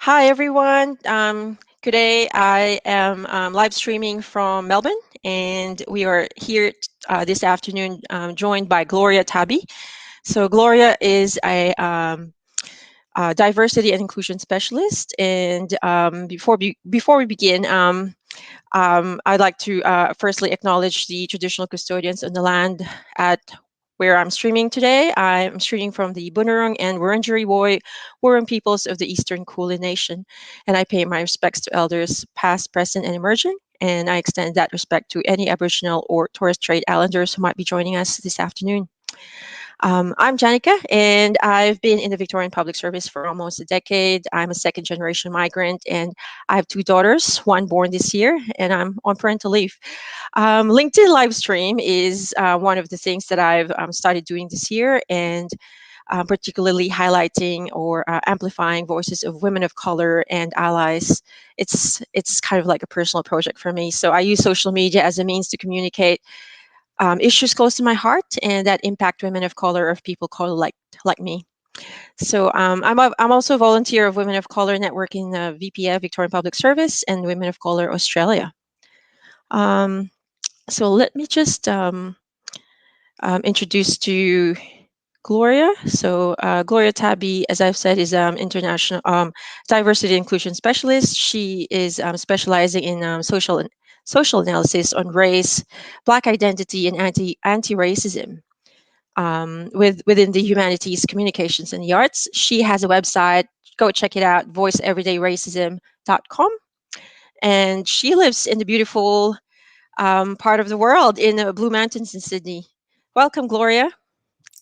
Hi, everyone. Good day. I am live streaming from Melbourne, and we are here this afternoon joined by Gloria Tabi. So, Gloria is a diversity and inclusion specialist. And before we begin, I'd like to firstly acknowledge the traditional custodians on the land at where I'm streaming today. I'm streaming from the Bunurong and Wurundjeri Woi Wurrung peoples of the Eastern Kulin Nation, and I pay my respects to elders past, present, and emerging. And I extend that respect to any Aboriginal or Torres Strait Islanders who might be joining us this afternoon. I'm Janica, and I've been in the Victorian Public Service for almost a decade. I'm a second generation migrant, and I have two daughters, one born this year, and I'm on parental leave. LinkedIn live stream is one of the things that I've started doing this year, and particularly highlighting or amplifying voices of women of color and allies. It's kind of like a personal project for me. So I use social media as a means to communicate issues close to my heart and that impact women of color, of people color like me. So I'm also a volunteer of Women of Color Network in VPF, Victorian Public Service, and Women of Color Australia. Um, so let me just introduce to you Gloria. So Gloria Tabi, as I've said, is international diversity inclusion specialist. She is specializing in social analysis on race, Black identity, and anti-racism. Within the humanities, communications, and the arts. She has a website. Go check it out, voiceeverydayracism.com. And she lives in the beautiful part of the world in the Blue Mountains in Sydney. Welcome, Gloria.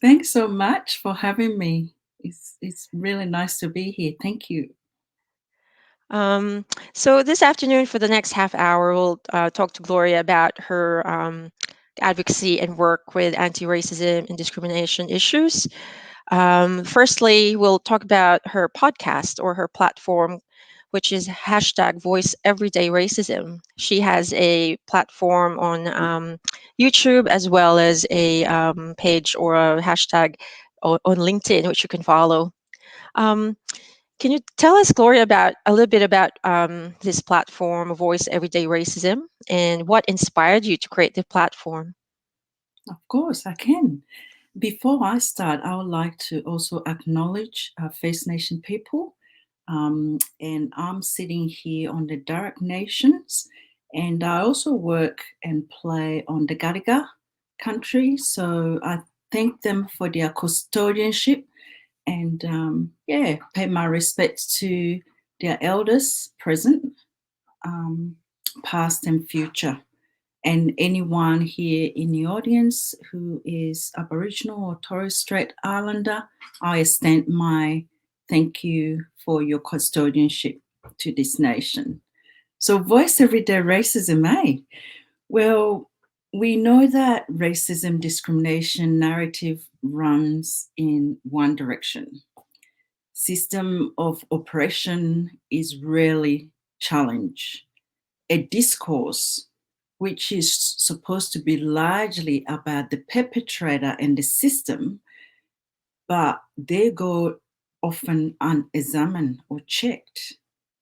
Thanks so much for having me. It's really nice to be here. Thank you. Um, so this afternoon, for the next half hour, we'll talk to Gloria about her advocacy and work with anti-racism and discrimination issues. Firstly, we'll talk about her podcast or her platform, which is hashtag Voice Everyday Racism. She has a platform on YouTube as well as a page or a hashtag on LinkedIn, which you can follow. Um, can you tell us, Gloria, about a little bit about this platform, Voice Everyday Racism, and what inspired you to create the platform? Of course, I can. Before I start, I would like to also acknowledge First Nation people. And I'm sitting here on the Darug Nations, and I also work and play on the Gadiga country. So I thank them for their custodianship and pay my respects to their elders present, um, past and future. And anyone here in the audience who is Aboriginal or Torres Strait Islander, I extend my thank you for your custodianship to this nation. So, voice everyday racism, eh? Well, we know that racism discrimination narrative runs in one direction. System of oppression is rarely challenged. A discourse which is supposed to be largely about the perpetrator and the system, but they go often unexamined or checked.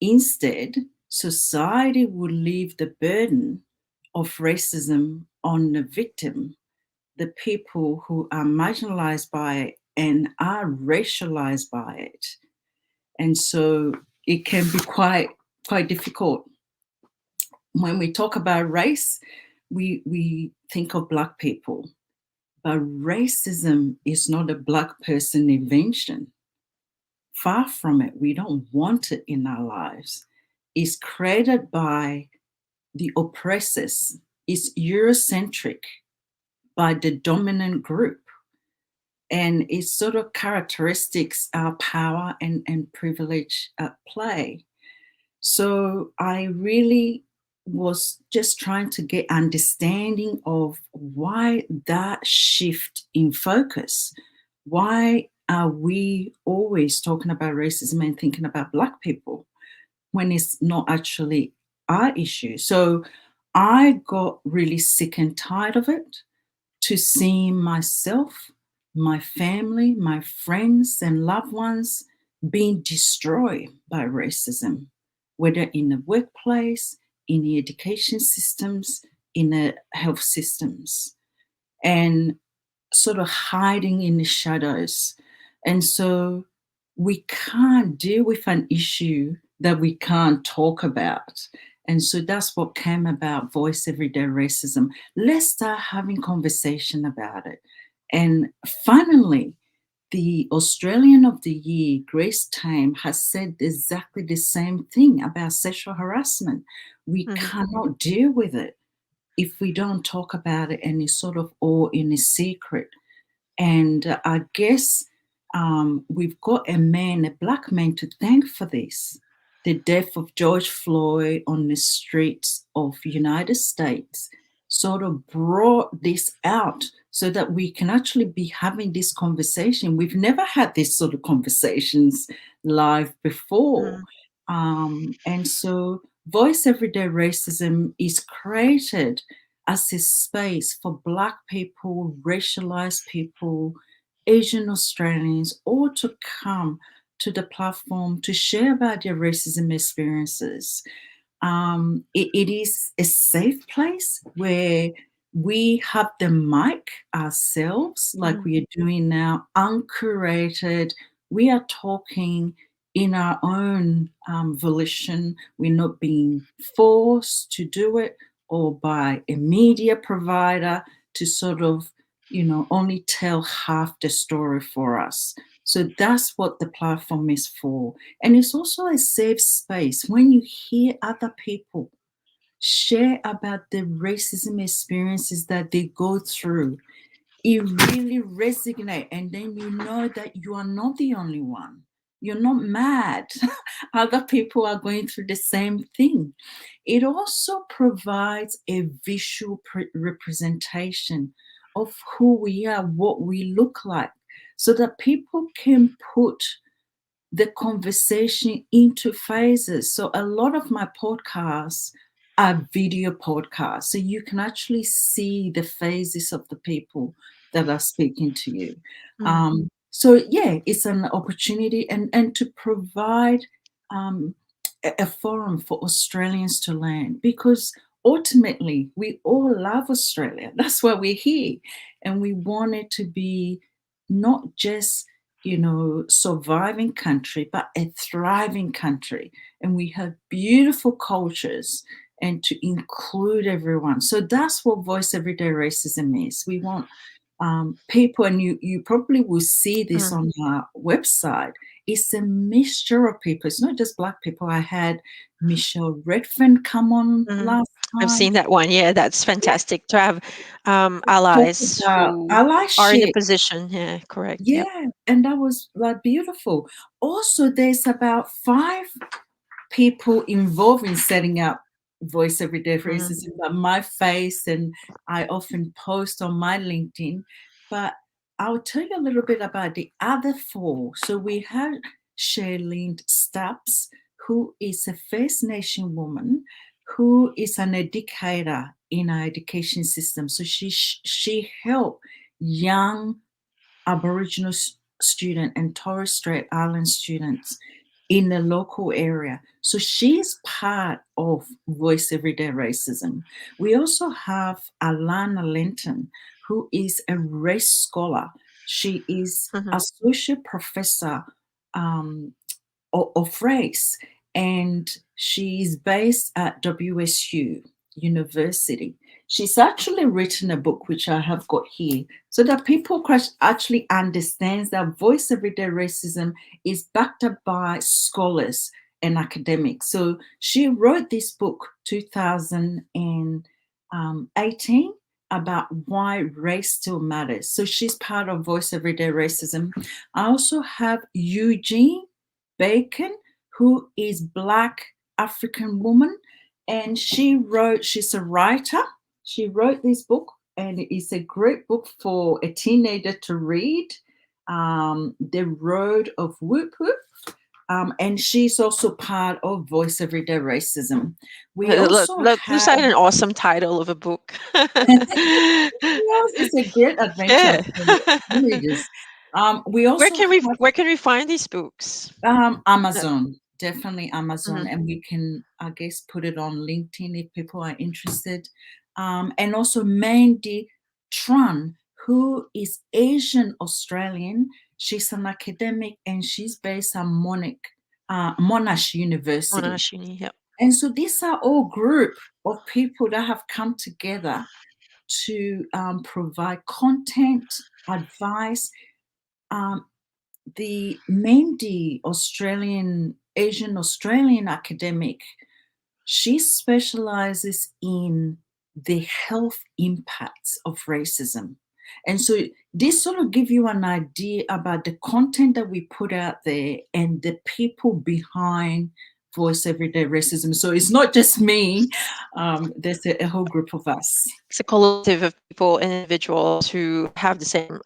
Instead, society would leave the burden of racism on the victim, the people who are marginalized by it and are racialized by it. And so it can be quite difficult. When we talk about race, we think of Black people, but racism is not a Black person invention. Far from it. We don't want it in our lives. It's created by the oppressors. It's Eurocentric by the dominant group. And its sort of characteristics are power and privilege at play. So I really was just trying to get understanding of why that shift in focus. Why are we always talking about racism and thinking about Black people when it's not actually our issue? So I got really sick and tired of it, to seeing myself, my family, my friends, and loved ones being destroyed by racism, whether in the workplace, in the education systems, in the health systems, and sort of hiding in the shadows. And so we can't deal with an issue that we can't talk about. And so that's what came about Voice Everyday Racism. Let's start having conversation about it. And finally, the Australian of the Year, Grace Tame, has said exactly the same thing about sexual harassment. We Mhm. cannot deal with it if we don't talk about it and it's sort of all in a secret. And I guess we've got a man, a black man, to thank for this. The death of George Floyd on the streets of United States sort of brought this out so that we can actually be having this conversation. We've never had this sort of conversations live before. Mhm. And so Voice Everyday Racism is created as a space for Black people, racialized people, Asian Australians, all to come to the platform to share about their racism experiences. It is a safe place where we have the mic ourselves, like Mhm. we are doing now, uncurated. We are talking in our own volition. We're not being forced to do it or by a media provider to sort of, only tell half the story for us. So that's what the platform is for. And it's also a safe space when you hear other people share about the racism experiences that they go through. It really resonates, and then you know that you are not the only one. You're not mad. Other people are going through the same thing. It also provides a visual representation of who we are, what we look like, so that people can put the conversation into phases. So a lot of my podcasts are video podcasts. So you can actually see the phases of the people that are speaking to you. Mhm. So yeah, it's an opportunity and to provide um, a forum for Australians to learn, because ultimately we all love Australia. That's why we're here. And we want it to be not just surviving country, but a thriving country. And we have beautiful cultures and to include everyone. So that's what Voice Everyday Racism is. We want people, and you probably will see this Mhm. on our website. It's a mixture of people. It's not just Black people. I had Michelle Redfern come on Mhm. last I've time. seen that one. Yeah, that's fantastic to have Talk allies about who are in the allyship. position. Yeah, correct. Yep. Yeah, and that was like beautiful. Also, there's about five people involved in setting up Voice Everyday Mhm. Racism, but my face, and I often post on my LinkedIn. But I'll tell you a little bit about the other four. So we had Shailene Stubbs, who is a First Nation woman, who is an educator in our education system. So she helped young Aboriginal student and Torres Strait Island students in the local area. So she's part of Voice Everyday Racism. We also have Alana Linton, who is a race scholar. She is Mhm. associate professor um, of race, and she's based at WSU University. She's actually written a book which I have got here, so that people actually understands that Voice Everyday Racism is backed up by scholars and academics. So she wrote this book 2018 about why race still matters. So she's part of Voice Everyday Racism. I also have Eugene Bacon, who is Black African woman, and she's a writer. She wrote this book, and it's a great book for a teenager to read. The Road of Whoop Whoop. And she's also part of Voice Everyday Racism. We also Looks have, like an awesome title of a book. yes, it's a great adventure Yeah. for readers. We also have Where can we find these books? That, Amazon, definitely Amazon, mhm. and we can, I guess, put it on LinkedIn if people are interested. And also Mandy Tran, who is Asian Australian. She's an academic and she's based at Monash University. Monash Uni, yep. And so these are all group of people that have come together to provide content, advice. Um, the Mandy Australian, Asian Australian academic, she specializes in the health impacts of racism. And so this sort of give you an idea about the content that we put out there and the people behind Voice Everyday Racism. So it's not just me. There's a whole group of us. It's a collective of people and individuals who have the same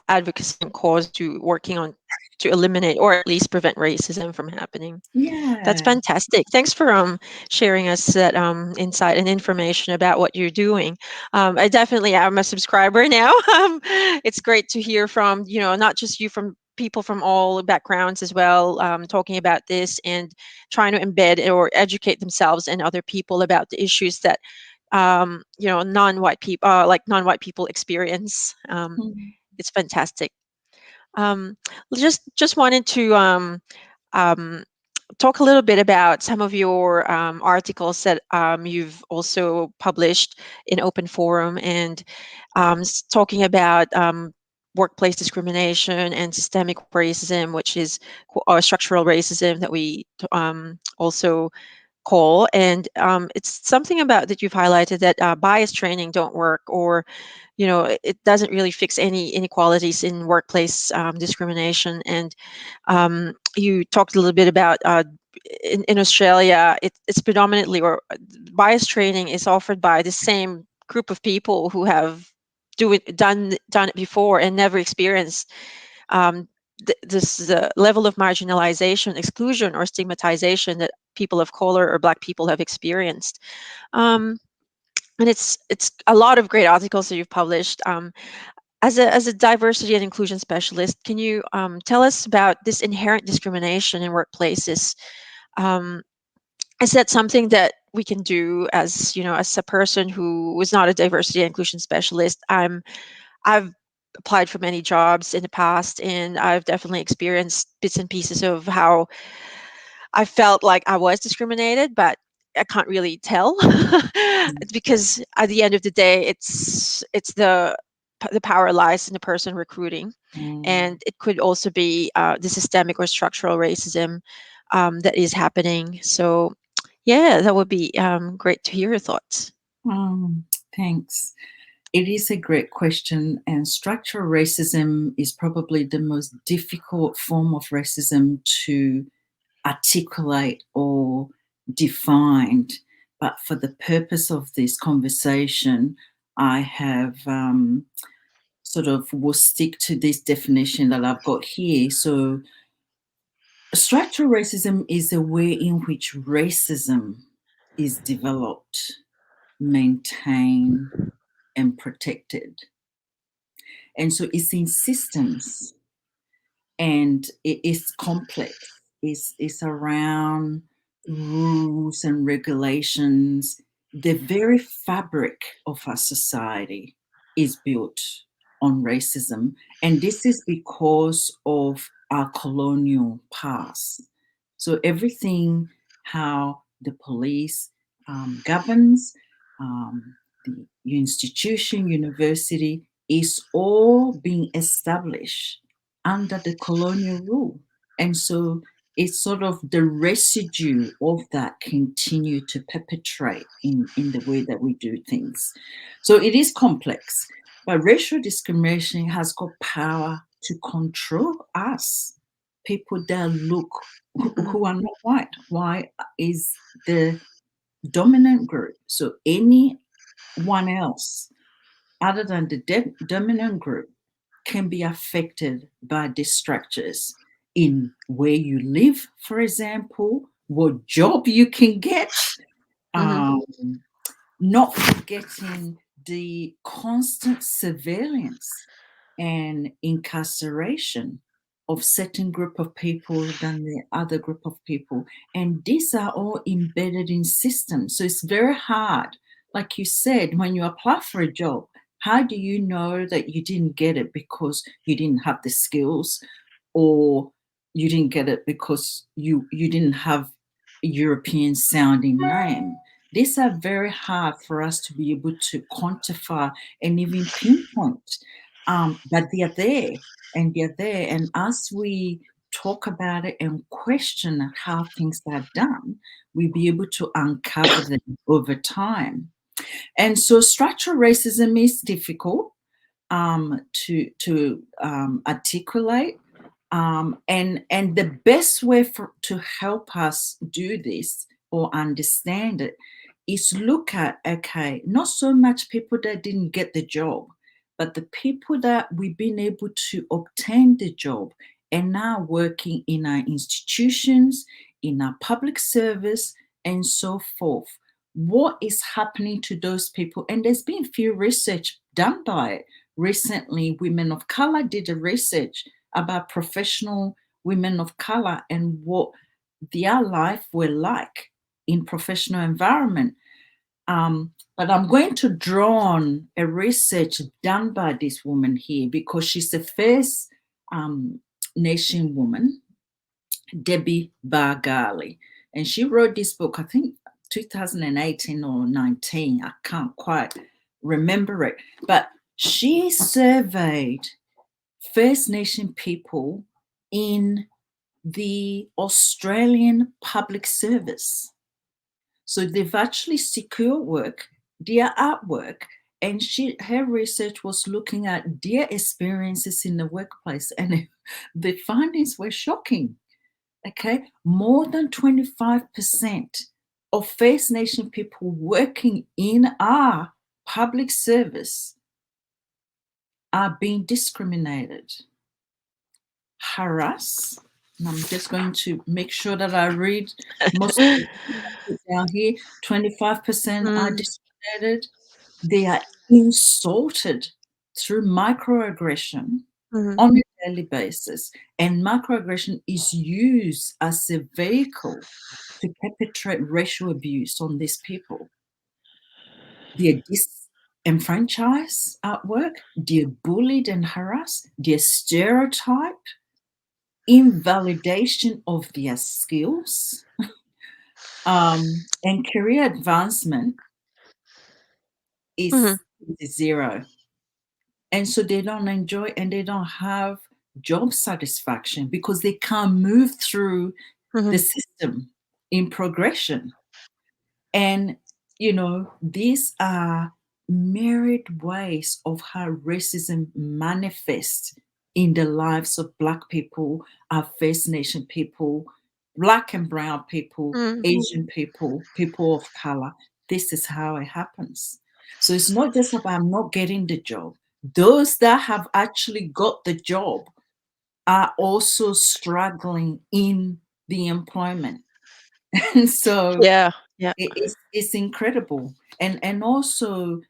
advocacy and cause to working on to eliminate or at least prevent racism from happening. That's Yeah. fantastic. Thanks for sharing us that insight and information about what you're doing. I definitely am a subscriber now. It's great to hear from not just you, from people from all backgrounds as well, talking about this and trying to embed or educate themselves and other people about the issues that non-white people non-white people experience. Mm. It's fantastic. Um, just wanted to um, talk a little bit about some of your articles that you've also published in open forum, and talking about workplace discrimination and systemic racism, which is structural racism that we also call. And it's something about that you've highlighted that bias training don't work, or it doesn't really fix any inequalities in workplace discrimination. And you talked a little bit about in Australia, it's predominantly, or bias training is offered by the same group of people who have done it before and never experienced this level of marginalization, exclusion, or stigmatization that people of color or Black people have experienced. Um, and it's a lot of great articles that you've published. As a diversity and inclusion specialist, can you tell us about this inherent discrimination in workplaces? Um, is that something that we can do as as a person who was not a diversity and inclusion specialist? I've applied for many jobs in the past, and I've definitely experienced bits and pieces of how I felt like I was discriminated, but I can't really tell. It's because at the end of the day, the power lies in the person recruiting, Mm. and it could also be the systemic or structural racism that is happening. So, yeah, that would be great to hear your thoughts. Mm. Thanks. It is a great question, and structural racism is probably the most difficult form of racism to articulate or define. But for the purpose of this conversation, I have sort of will stick to this definition that I've got here. So, structural racism is a way in which racism is developed, maintained, and protected. And so it's in systems and it is complex. It's around rules and regulations. The very fabric of our society is built on racism. And this is because of our colonial past. So everything, how the police governs, um, the institution, university, is all being established under the colonial rule. And so it's sort of the residue of that continue to perpetrate in the way that we do things. So it is complex, but racial discrimination has got power to control us, people that look Mhm, who are not white. White is the dominant group. So anyone else other than the dominant group can be affected by these structures in where you live, for example, what job you can get, mhm, um, not forgetting the constant surveillance. and incarceration of certain group of people than the other group of people. And these are all embedded in systems. So it's very hard. Like you said, when you apply for a job, how do you know that you didn't get it because you didn't have the skills, or you didn't get it because you didn't have a European sounding name? These are very hard for us to be able to quantify and even pinpoint, but they are there, and they're there. And as we talk about it and question how things are done, we'll be able to uncover them over time. And so structural racism is difficult to articulate, and the best way to help us do this or understand it is look at, okay, not so much people that didn't get the job, but the people that we've been able to obtain the job and now working in our institutions, in our public service, and so forth. What is happening to those people? And there's been few research done by it. Recently, Women of Color did a research about professional women of color and what their life were like in professional environment. But I'm going to draw on a research done by this woman here because she's the first nation woman, Debbie Bargali. And she wrote this book, I think 2018 or 19. I can't quite remember it. But she surveyed First Nation people in the Australian public service. So they've actually secured work, their artwork, and her research was looking at their experiences in the workplace, and the findings were shocking. Okay, more than 25% of First Nation people working in our public service are being discriminated, harassed. And I'm just going to make sure that I read most of the put down here. 25% are Mm, discriminated. They are insulted through microaggression mhm, on a daily basis. And microaggression is used as a vehicle to perpetrate racial abuse on these people. They're disenfranchised at work, they're bullied and harassed, they're stereotyped, invalidation of their skills, and career advancement mhm, is zero. And so they don't enjoy and they don't have job satisfaction because they can't move through the mhm, system in progression. And, these are myriad ways of how racism manifests in the lives of Black people, our First Nation people, Black and Brown people, mm. Asian people, people of color. This is how it happens. So it's not just about not getting the job. Those that have actually got the job are also struggling in the employment. And so Yeah, yeah. it's incredible. And also,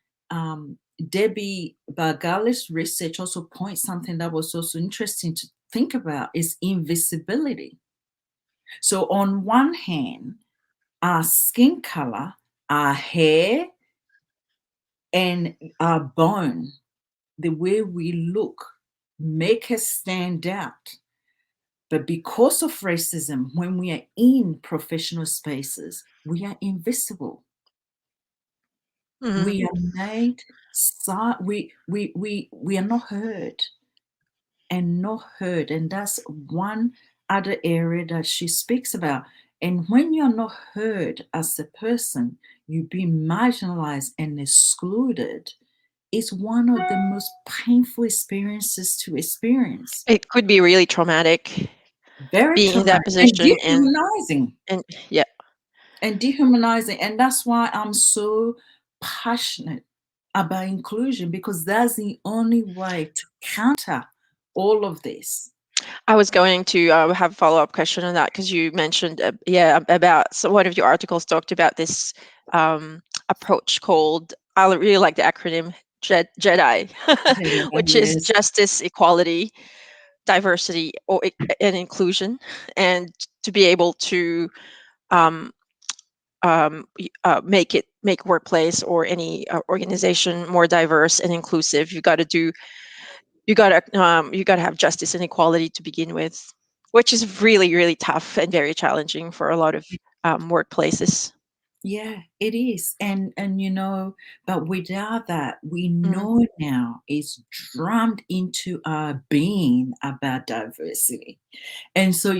Debbie Bargali's research also points something that was also interesting to think about is invisibility. So on one hand, our skin color, our hair, and our bone, the way we look, make us stand out. But because of racism, when we are in professional spaces, we are invisible. Mhm, We are made we are not heard, and not heard. And that's one other area that she speaks about. And when you're not heard as a person, you be marginalized and excluded. Is one of the most painful experiences to experience. it could be really traumatic Very being in that traumatic and position, dehumanizing. and yeah. And dehumanizing. And that's why I'm so passionate about inclusion, because that's the only way to counter all of this. I was going to have a follow-up question on that because you mentioned, yeah, about, so one of your articles talked about this approach called, I really like the acronym, Jedi, Jedi, which is yes. justice, equality, diversity, and inclusion, and to be able to um, make workplace or any organization more diverse and inclusive. You got to have justice and equality to begin with, which is really really tough and very challenging for a lot of workplaces. Yeah, it is. And but without that, we Mhm, know now it's drummed into our being about diversity. And so,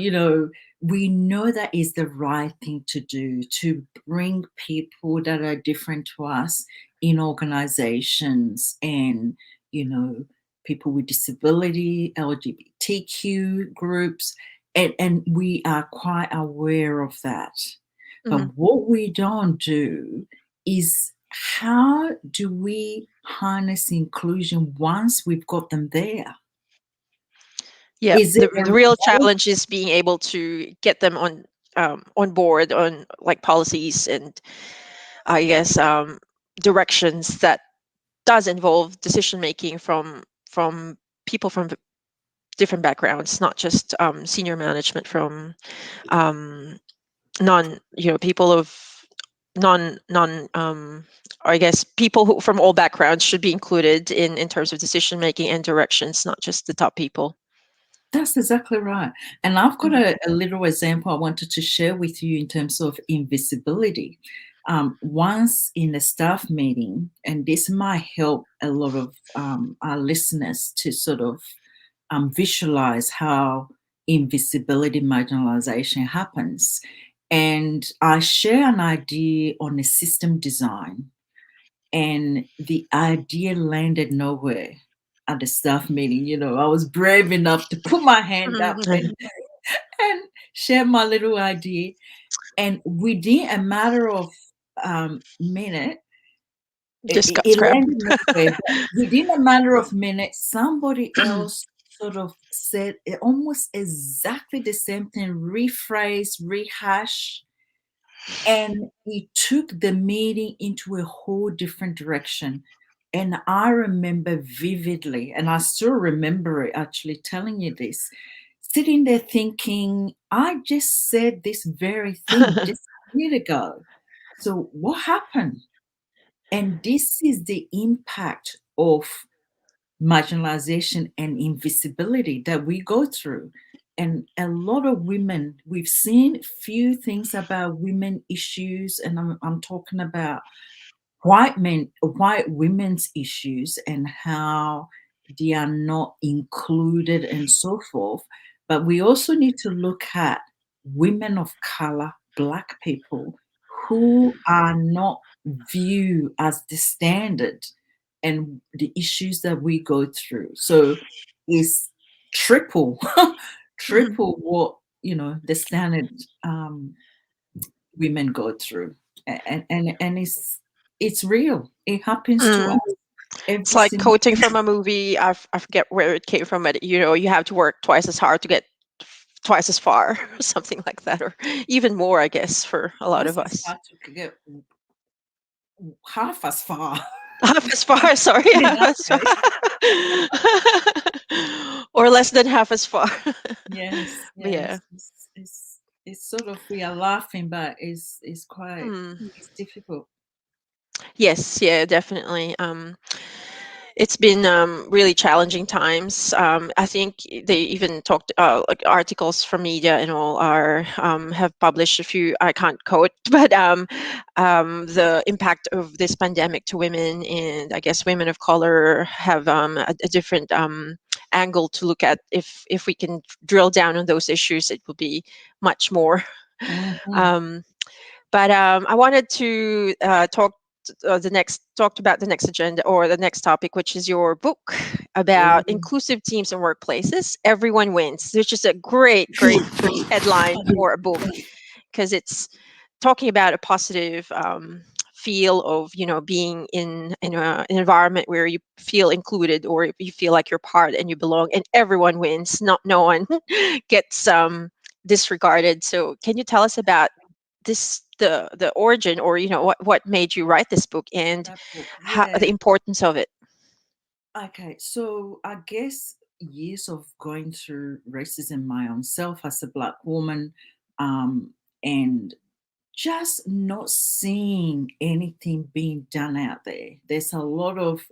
we know that is the right thing to do, to bring people that are different to us in organizations, and, you know, people with disability, LGBTQ groups, and we are quite aware of that. mhm. But what we don't do is, how do we harness inclusion once we've got them there? Yeah, Is it a the real revolt? challenge is being able to get them on board on like policies and I guess directions that does involve decision making from people from different backgrounds, not just senior management from um, non people of non I guess people who from all backgrounds should be included in terms of decision making and directions, not just the top people. That's exactly right. And I've got Mhm, a little example I wanted to share with you in terms of invisibility. Once in a staff meeting, and this might help a lot of our listeners to sort of visualize how invisibility marginalization happens. And I share an idea on a system design, and the idea landed nowhere at the staff meeting. I was brave enough to put my hand up mhm. and share my little idea. And within a matter of minute, it, Just it got it scrapped. landed nowhere. But within a matter of minutes, somebody else sort of said almost exactly the same thing, rephrase, rehash, and he took the meeting into a whole different direction. And I remember vividly, and I still remember it actually telling you this, sitting there thinking, I just said this very thing just a minute ago. So what happened? And this is the impact of marginalization and invisibility that we go through. And a lot of women, we've seen few things about women issues, and I'm talking about white women's issues and how they are not included and so forth. But we also need to look at women of color, black people, who are not viewed as the standard, and the issues that we go through. So it's triple, Mhm, triple what the standard women go through. And it's real. It happens to us mm. It's every like single quoting day. from a movie. I forget where it came from, but you have to work twice as hard to get twice as far, or something like that, or even more, I guess, for a lot of Twice as us. far to get half as far Half as far, sorry. in that Sorry. case. Or less than half as far. Yes, But yeah. yes. It's sort of, we are laughing, but it's quite, Mm. it's difficult. Yes, yeah, definitely. It's been really challenging times. I think they even talked like articles from media and all are have published a few. I can't quote, but the impact of this pandemic to women and I guess women of color have a different angle to look at. If we can drill down on those issues, it will be much more. Hmm. Um, but I wanted to talked about the next agenda or the next topic, which is your book about inclusive teams and workplaces. Everyone wins, which is a great headline for a book because it's talking about a positive feel of being in an environment where you feel included or you feel like you're part and you belong, and everyone wins. Not no one gets disregarded. So, can you tell us about the origin, or what made you write this book and That book, how the yeah. importance of it? Okay, so I guess years of going through racism my own self as a Black woman, and just not seeing anything being done out there. There's a lot of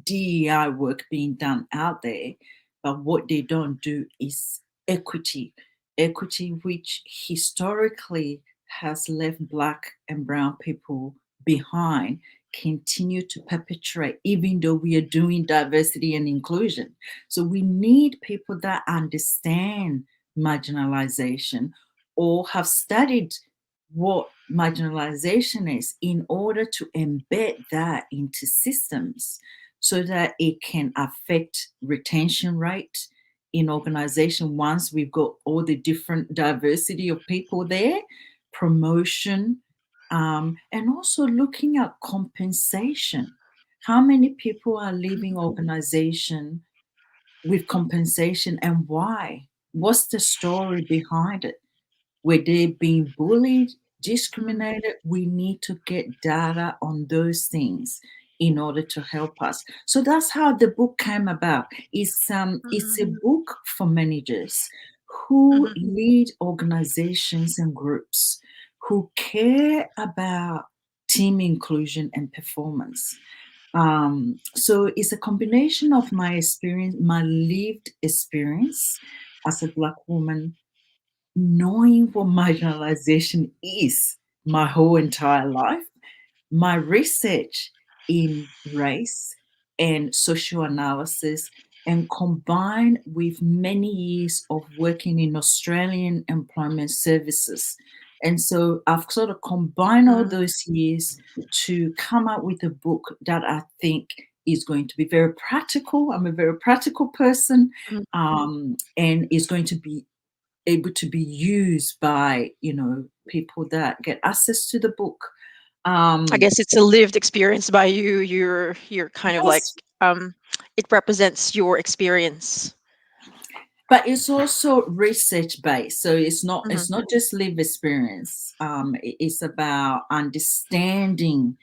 DEI work being done out there, but what they don't do is equity. Equity, which historically has left Black and Brown people behind, continue to perpetuate, even though we are doing diversity and inclusion. So we need people that understand marginalization or have studied what marginalization is in order to embed that into systems so that it can affect retention rate in organization once we've got all the different diversity of people there, promotion, and also looking at compensation. How many people are leaving organization with compensation and why? What's the story behind it? Were they being bullied, Mhm, discriminated? We need to get data on those things in order to help us. So that's how the book came about. It's mhm, a book for managers who mhm, lead organizations and groups who care about team inclusion and performance. So it's a combination of my experience, my lived experience as a Black woman, knowing what marginalization is my whole entire life, my research in race and social analysis, and combined with many years of working in Australian employment services. And so I've sort of combined all mhm, those years to come up with a book that I think is going to be very practical. I'm a very practical person, mhm. and is going to be able to be used by people that get access to the book. I um guess it's a lived experience by you. You're kind of like yes, um, it represents your experience. but it's also research based, so Mhm, it's not just live experience. It's about understanding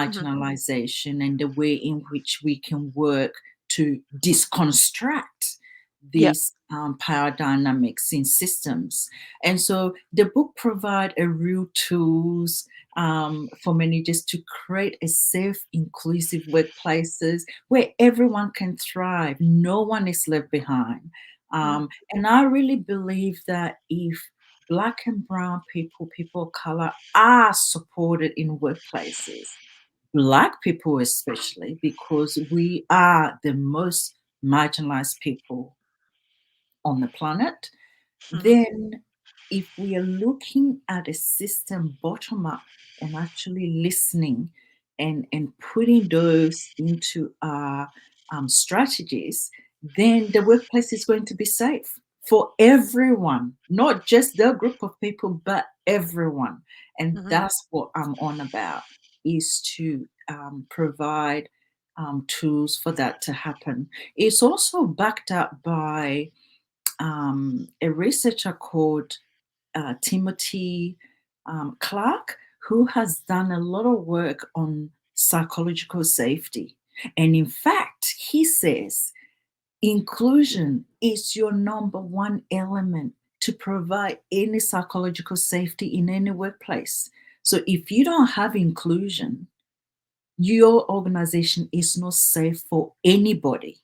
mhm. marginalization and the way in which we can work to disconstruct Yeah. these power dynamics in systems. And so the book provide a real tools for managers to create a safe, inclusive workplaces where everyone can thrive, no one is left behind. Mm, And I really believe that if Black and Brown people, people of color, are supported in workplaces, Black people especially, because we are the most marginalized people on the planet, mhm, then if we are looking at a system bottom up and actually listening and putting those into our strategies, then the workplace is going to be safe for everyone, not just the group of people, but everyone. And mhm, that's what I'm on about, is to provide tools for that to happen. It's also backed up by a researcher called Timothy Clark, who has done a lot of work on psychological safety. And in fact, he says inclusion is your number one element to provide any psychological safety in any workplace. So if you don't have inclusion, your organization is not safe for anybody.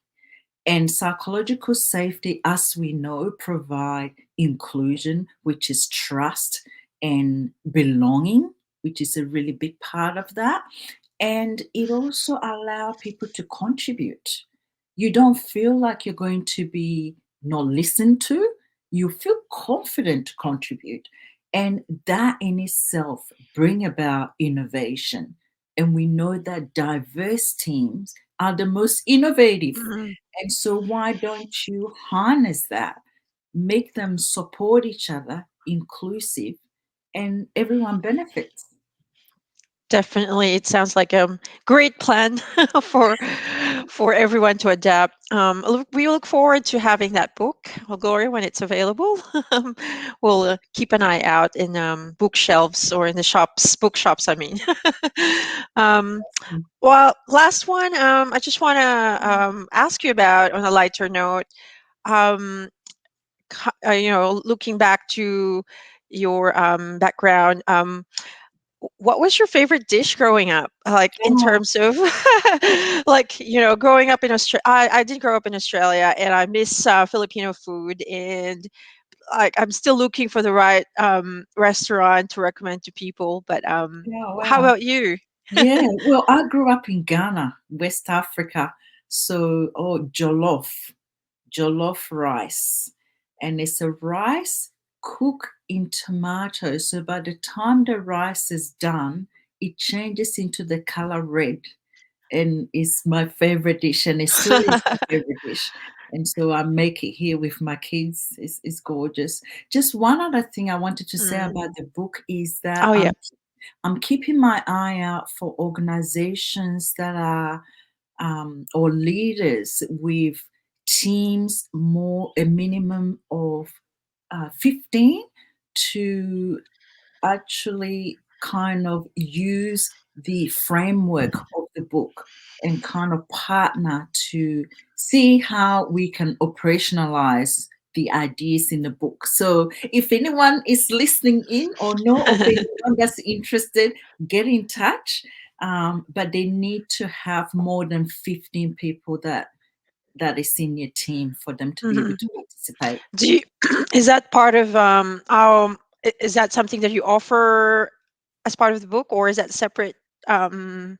And psychological safety, as we know, provide inclusion, which is trust and belonging, which is a really big part of that. And it also allow people to contribute. You don't feel like you're going to be not listened to. You feel confident to contribute. And that in itself bring about innovation. And we know that diverse teams are the most innovative. mhm. And so why don't you harness that? Make them support each other, inclusive, and everyone benefits. Definitely, it sounds like a great plan for for everyone to adapt. We look forward to having that book, well, Gloria, when it's available. We'll keep an eye out in bookshelves or in the shops, bookshops. I mean. um, well, last one. I just want to ask you about on a lighter note. Um, looking back to your background. What was your favorite dish growing up? Like in Oh, terms of like, growing up in Australia, I did grow up in Australia and I miss Filipino food and like I'm still looking for the right restaurant to recommend to people. But yeah, how wow. about you? Yeah, well, I grew up in Ghana, West Africa. So, jollof rice. And it's a rice cooked in tomato. So by the time the rice is done, it changes into the color red. And it's my favorite dish, and it still is my favorite dish. And so I make it here with my kids. It's gorgeous. Just one other thing I wanted to say Mm. about the book is that Oh yeah. I'm keeping my eye out for organizations that are or leaders with teams more a minimum of 15 to actually kind of use the framework of the book and kind of partner to see how we can operationalize the ideas in the book. So if anyone is listening in or know of anyone that's interested, get in touch. But they need to have more than 15 people that is in your team for them to be able Mhm. to participate. Do you, is that part of is that something that you offer as part of the book, or is that separate? Um,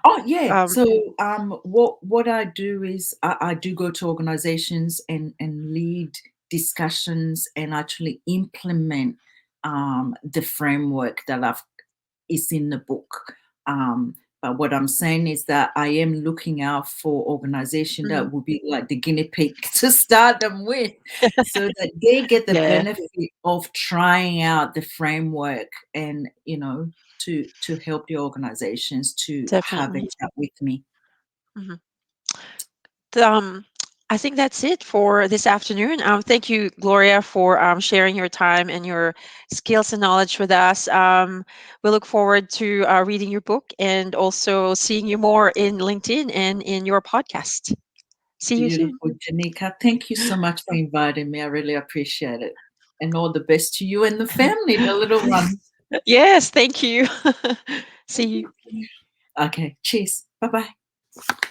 Oh yeah. um, So what I do is I do go to organizations and lead discussions and actually implement the framework that I've is in the book. But what I'm saying is that I am looking out for organization mhm. that will be like the guinea pig to start them with, so that they get the Yeah, benefit of trying out the framework and to help the organizations to have a definitely. chat with me. Mhm. Um, I think that's it for this afternoon. Thank you, Gloria, for sharing your time and your skills and knowledge with us. We look forward to reading your book and also seeing you more in LinkedIn and in your podcast. See you soon. Beautiful, Janika. Thank you so much for inviting me. I really appreciate it. And all the best to you and the family, the little one. Yes, thank you. See you. Okay, cheers. Bye bye.